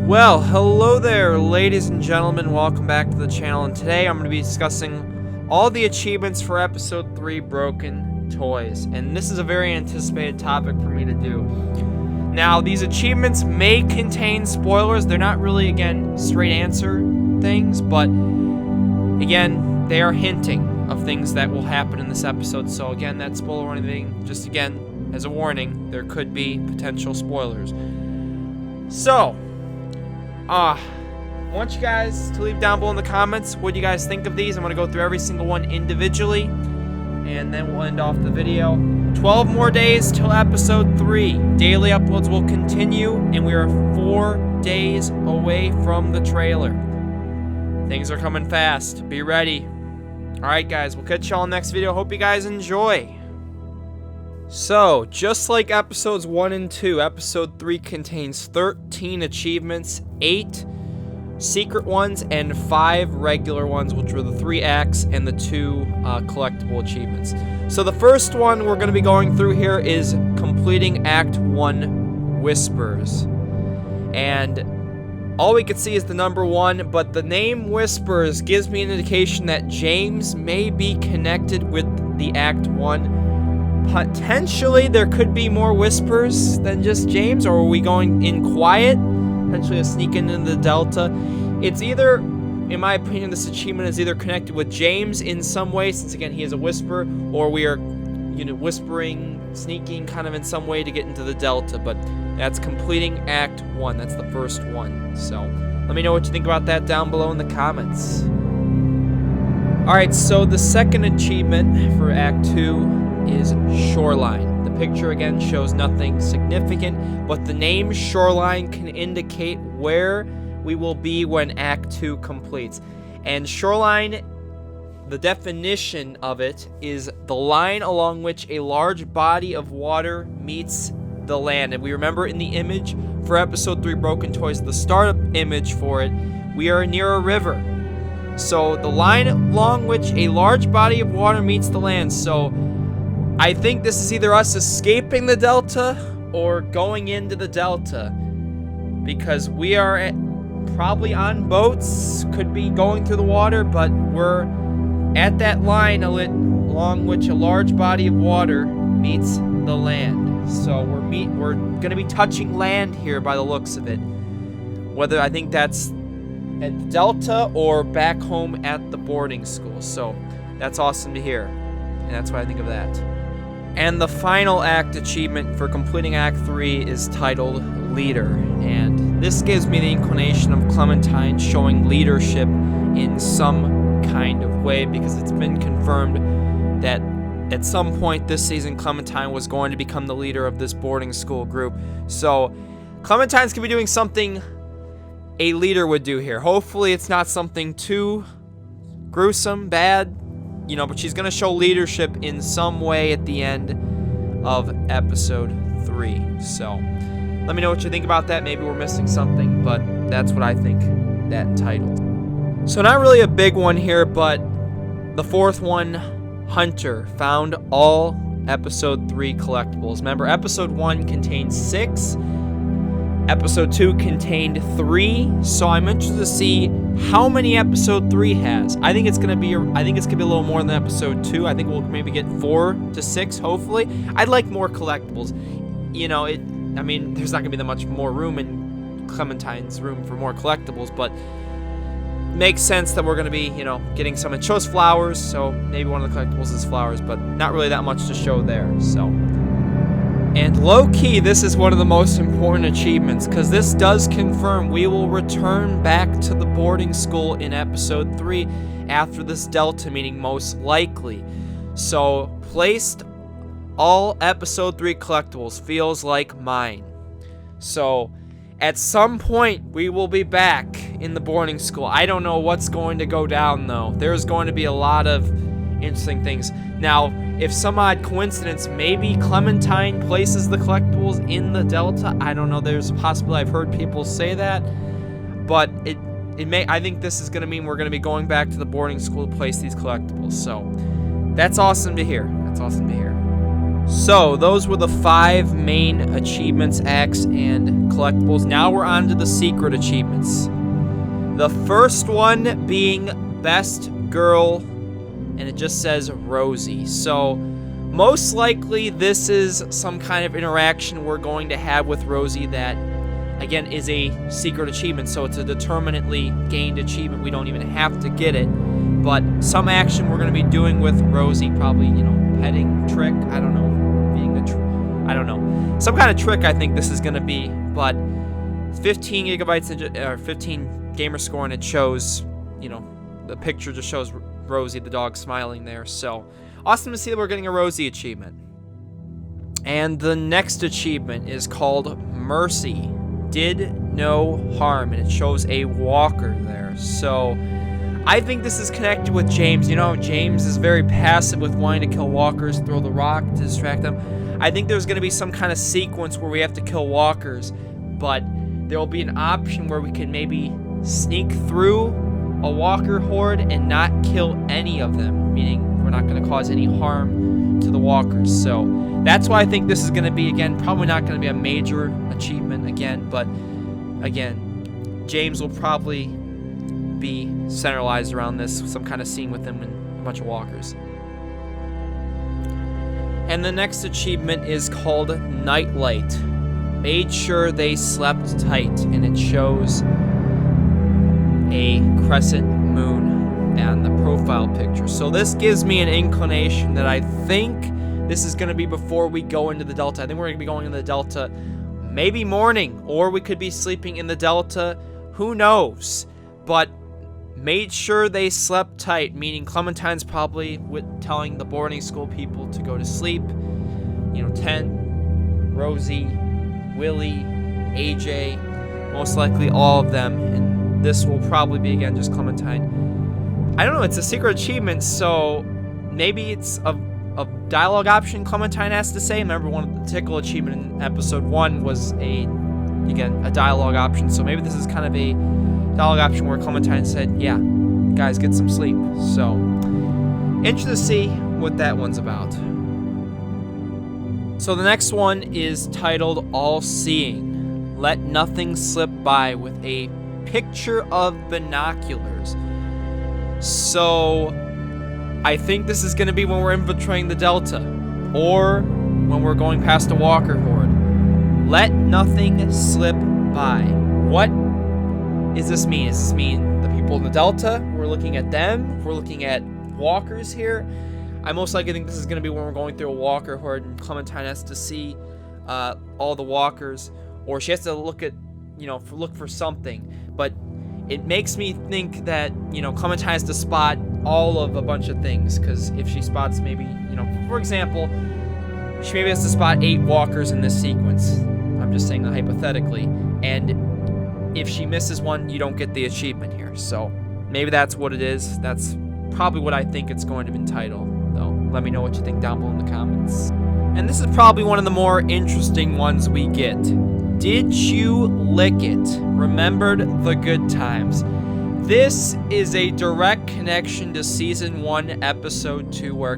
Well, hello there, ladies and gentlemen. Welcome back to the channel, and today I'm going to be discussing all the achievements for Episode 3 Broken Toys. And this is a very anticipated topic for me to do. Now, these achievements may contain spoilers. They're not really, again, straight answer things, but, again, they are hinting of things that will happen in this episode. So, again, that spoiler warning, just again, as a warning, there could be potential spoilers. So, I want you guys to leave down below in the comments what you guys think of these. I'm going to go through every single one individually, and then we'll end off the video. 12 more days till episode 3. Daily uploads will continue, and we are 4 days away from the trailer. Things are coming fast. Be ready. Alright guys, we'll catch y'all in the next video. Hope you guys enjoy. So, just like episodes 1 and 2, episode 3 contains 13 achievements, 8 secret ones, and 5 regular ones, which were the 3 acts and the 2 collectible achievements. So the first one we're going to be going through here is completing Act 1 Whispers. And all we can see is the number 1, but the name Whispers gives me an indication that James may be connected with the Act 1. Potentially, there could be more whispers than just James, or are we going in quiet? Potentially a sneak into the Delta. It's either, in my opinion, this achievement is either connected with James in some way, since again he is a whisper, or we are, whispering, sneaking kind of in some way to get into the Delta. But that's completing Act 1. That's the first one. So let me know what you think about that down below in the comments. Alright, so the second achievement for Act 2 is Shoreline. The picture again shows nothing significant, but the name Shoreline can indicate where we will be when Act 2 completes. And Shoreline, the definition of it is the line along which a large body of water meets the land. And we remember in the image for episode 3 Broken Toys, the startup image for it, we are near a river. So the line along which a large body of water meets the land. So I think this is either us escaping the Delta or going into the Delta, because we are probably on boats, could be going through the water, but we're at that line along which a large body of water meets the land. So we're going to be touching land here by the looks of it. Whether I think that's at the Delta or back home at the boarding school. So that's awesome to hear, and that's what I think of that. And the final act achievement for completing Act 3 is titled Leader. And this gives me the inclination of Clementine showing leadership in some kind of way, because it's been confirmed that at some point this season Clementine was going to become the leader of this boarding school group. So Clementine's going to be doing something a leader would do here. Hopefully it's not something too gruesome, bad, but she's going to show leadership in some way at the end of episode 3. So, let me know what you think about that. Maybe we're missing something, but that's what I think that entitled. So, not really a big one here, but the fourth one, Hunter, found all episode 3 collectibles. Remember, episode 1 contained 6. Episode 2 contained 3, so I'm interested to see how many episode 3 has. I think it's gonna be a little more than episode 2. I think we'll maybe get 4 to 6, hopefully. I'd like more collectibles. There's not gonna be that much more room in Clementine's room for more collectibles, but it makes sense that we're gonna be, getting some. It shows flowers, so maybe one of the collectibles is flowers, but not really that much to show there. So. And low-key, this is one of the most important achievements, because this does confirm we will return back to the boarding school in episode 3 after this Delta meeting, most likely. So, placed all episode 3 collectibles, feels like mine. So, at some point, we will be back in the boarding school. I don't know what's going to go down, though. There's going to be a lot of interesting things. Now, if some odd coincidence, maybe Clementine places the collectibles in the Delta. I don't know. There's a possibility. I've heard people say that, but I think this is going to mean we're going to be going back to the boarding school to place these collectibles. So that's awesome to hear. That's awesome to hear. So, those were the 5 main achievements, acts, and collectibles. Now we're on to the secret achievements. The first one being Best Girl, and it just says Rosie. So, most likely this is some kind of interaction we're going to have with Rosie that, again, is a secret achievement. So, it's a determinately gained achievement. We don't even have to get it. But some action we're going to be doing with Rosie, probably, petting, trick, I don't know. I don't know. Some kind of trick I think this is going to be, but 15 gigabytes, or 15 gamer score, and it shows, the picture just shows Rosie, the dog, smiling there. So, awesome to see that we're getting a Rosie achievement. And the next achievement is called Mercy. Did no harm, and it shows a walker there. So, I think this is connected with James. James is very passive with wanting to kill walkers, throw the rock to distract them. I think there's going to be some kind of sequence where we have to kill walkers, but there will be an option where we can maybe sneak through a walker horde and not kill any of them, meaning we're not going to cause any harm to the walkers. So that's why I think this is going to be, again, probably not going to be a major achievement again, but again, James will probably be centralized around this, some kind of scene with him and a bunch of walkers. And the next achievement is called Nightlight. Made sure they slept tight, and it shows a crescent moon and the profile picture. So this gives me an inclination that I think this is going to be before we go into the Delta. I think we're going to be going into the Delta maybe morning, or we could be sleeping in the Delta. Who knows? But made sure they slept tight, meaning Clementine's probably telling the boarding school people to go to sleep. 10, Rosie, Willie, AJ, most likely all of them, and this will probably be, again, just Clementine. I don't know, it's a secret achievement, so maybe it's a dialogue option Clementine has to say. Remember, one of the tickle achievement in episode 1 was a dialogue option, so maybe this is kind of a dialogue option where Clementine said, yeah, guys, get some sleep. So, interested to see what that one's about. So the next one is titled All Seeing. Let nothing slip by, with a picture of binoculars. So, I think this is going to be when we're infiltrating the Delta, or when we're going past a walker horde. Let nothing slip by. What does this mean? Does this mean the people in the Delta? We're looking at them? We're looking at walkers here? I most likely think this is going to be when we're going through a walker horde and Clementine has to see all the walkers, or she has to look for something. But it makes me think that, Clementine has to spot all of a bunch of things, because if she spots maybe, for example, she maybe has to spot 8 walkers in this sequence. I'm just saying that hypothetically. And if she misses one, you don't get the achievement here. So maybe that's what it is. That's probably what I think it's going to be entitled, though. Let me know what you think down below in the comments. And this is probably one of the more interesting ones we get. Did you lick it? Remembered the good times. This is a direct connection to Season 1, Episode 2, where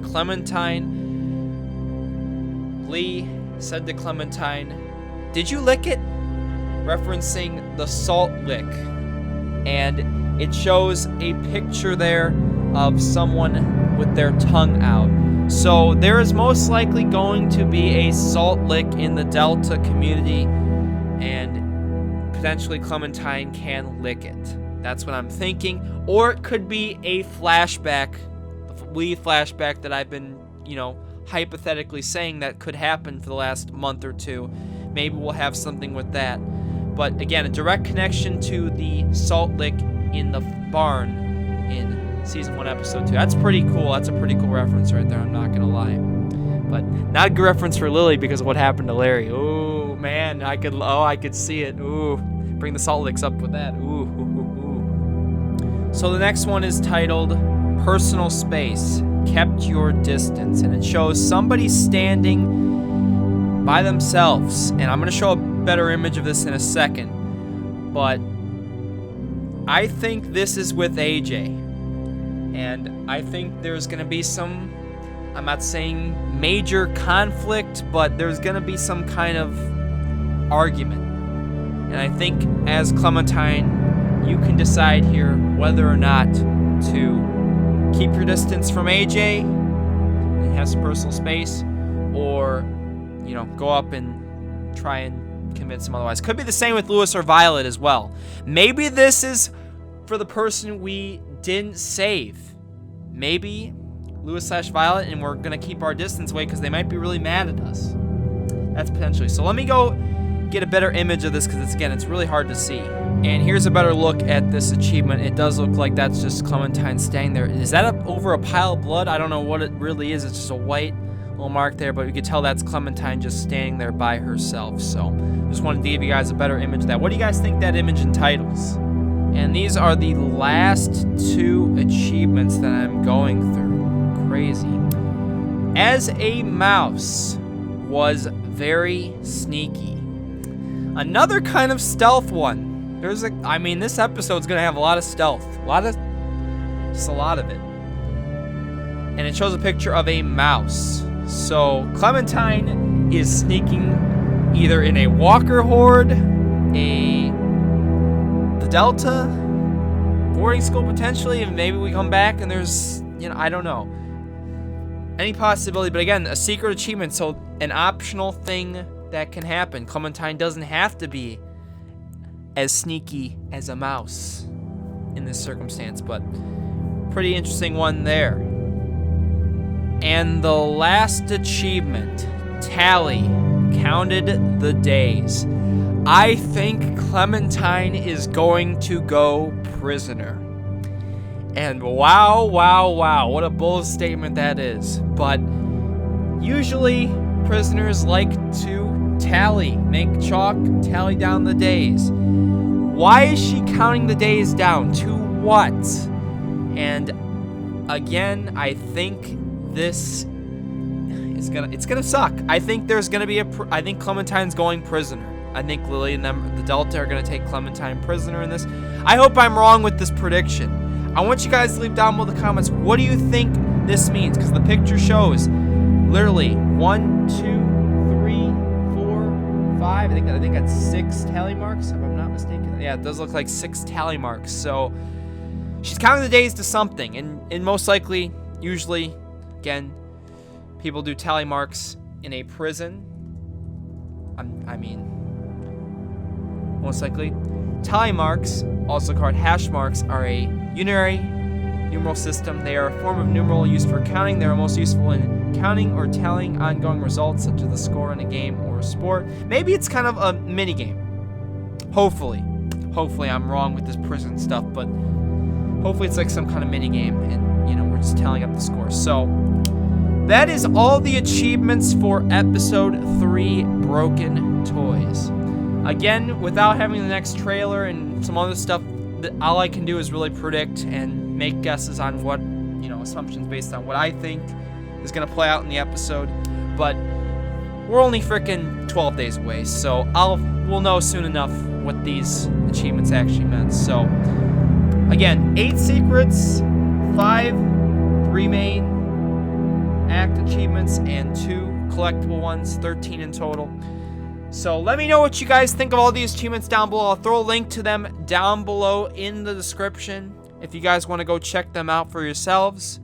Lee said to Clementine, "Did you lick it?" Referencing the salt lick. And it shows a picture there of someone with their tongue out. So there is most likely going to be a salt lick in the Delta community, and potentially Clementine can lick it. That's what I'm thinking. Or it could be a flashback, the Lee flashback that I've been, hypothetically saying that could happen for the last month or two. Maybe we'll have something with that. But again, a direct connection to the salt lick in the barn in Season 1, Episode 2. That's pretty cool. That's a pretty cool reference right there, I'm not going to lie. But not a good reference for Lily because of what happened to Larry. Ooh, man, I could see it. Ooh, bring the salt licks up with that. Ooh. So the next one is titled Personal Space, Kept Your Distance. And it shows somebody standing by themselves. And I'm going to show a better image of this in a second. But I think this is with AJ. And I think there's going to be some I'm not saying major conflict, but there's going to be some kind of argument. And I think as Clementine, you can decide here whether or not to keep your distance from AJ and have some personal space, or, you know, go up and try and convince him otherwise. Could be the same with Lewis or Violet as well. Maybe this is for the person we didn't save. Maybe Lewis/Violet, and we're going to keep our distance away because they might be really mad at us. That's potentially. So let me go get a better image of this, because it's really hard to see. And here's a better look at this achievement. It does look like that's just Clementine standing there. Is that over a pile of blood? I don't know what it really is. It's just a white little mark there, but you can tell that's Clementine just standing there by herself. So just wanted to give you guys a better image of that. What do you guys think that image entitles? And these are the last 2 achievements that I'm going through. Crazy. As a mouse was very sneaky. Another kind of stealth one. This episode's gonna have a lot of stealth. Just a lot of it. And it shows a picture of a mouse. So Clementine is sneaking either in a walker horde, the Delta, boarding school potentially, and maybe we come back and there's, I don't know. Any possibility, but again, a secret achievement, so an optional thing that can happen. Clementine doesn't have to be as sneaky as a mouse in this circumstance, but pretty interesting one there. And the last achievement, Tally, counted the days. I think Clementine is going to go prisoner. And wow, what a bold statement that is. But usually prisoners like to make chalk, tally down the days. Why is she counting the days down? To what? And again, I think this is it's gonna suck. I think there's gonna be I think Clementine's going prisoner. I think Lily and the Delta are gonna take Clementine prisoner in this. I hope I'm wrong with this prediction. I want you guys to leave down below the comments. What do you think this means? Because the picture shows literally 1, 2, 3, 4, 5. I think that's 6 tally marks, if I'm not mistaken. Yeah, it does look like 6 tally marks. So she's counting the days to something, and most likely, usually, again, people do tally marks in a prison. Most likely. Tally marks, also called hash marks, are a unary numeral system. They are a form of numeral used for counting. They are most useful in counting or tallying ongoing results, such as the score in a game or a sport. Maybe it's kind of a mini game. Hopefully I'm wrong with this prison stuff, but hopefully it's like some kind of mini game, and we're just tallying up the score. So that is all the achievements for episode 3, Broken Toys. Again, without having the next trailer and some other stuff, all I can do is really predict and make guesses on what, assumptions based on what I think is going to play out in the episode. But we're only freaking 12 days away, so we'll know soon enough what these achievements actually meant. So, again, 8 secrets, 5 3 main act achievements, and 2 collectible ones, 13 in total. So let me know what you guys think of all these achievements down below. I'll throw a link to them down below in the description if you guys want to go check them out for yourselves.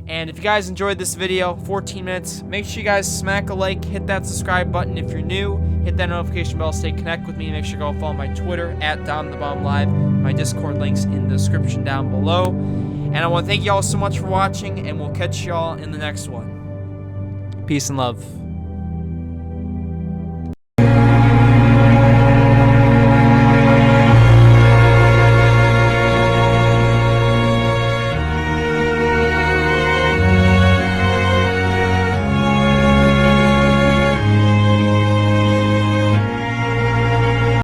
And if you guys enjoyed this video, 14 minutes, make sure you guys smack a like, hit that subscribe button if you're new, hit that notification bell, stay connected with me, make sure you go follow my Twitter at DomTheBomb Live, my Discord links in the description down below. And I want to thank you all so much for watching, and we'll catch y'all in the next one. Peace and love.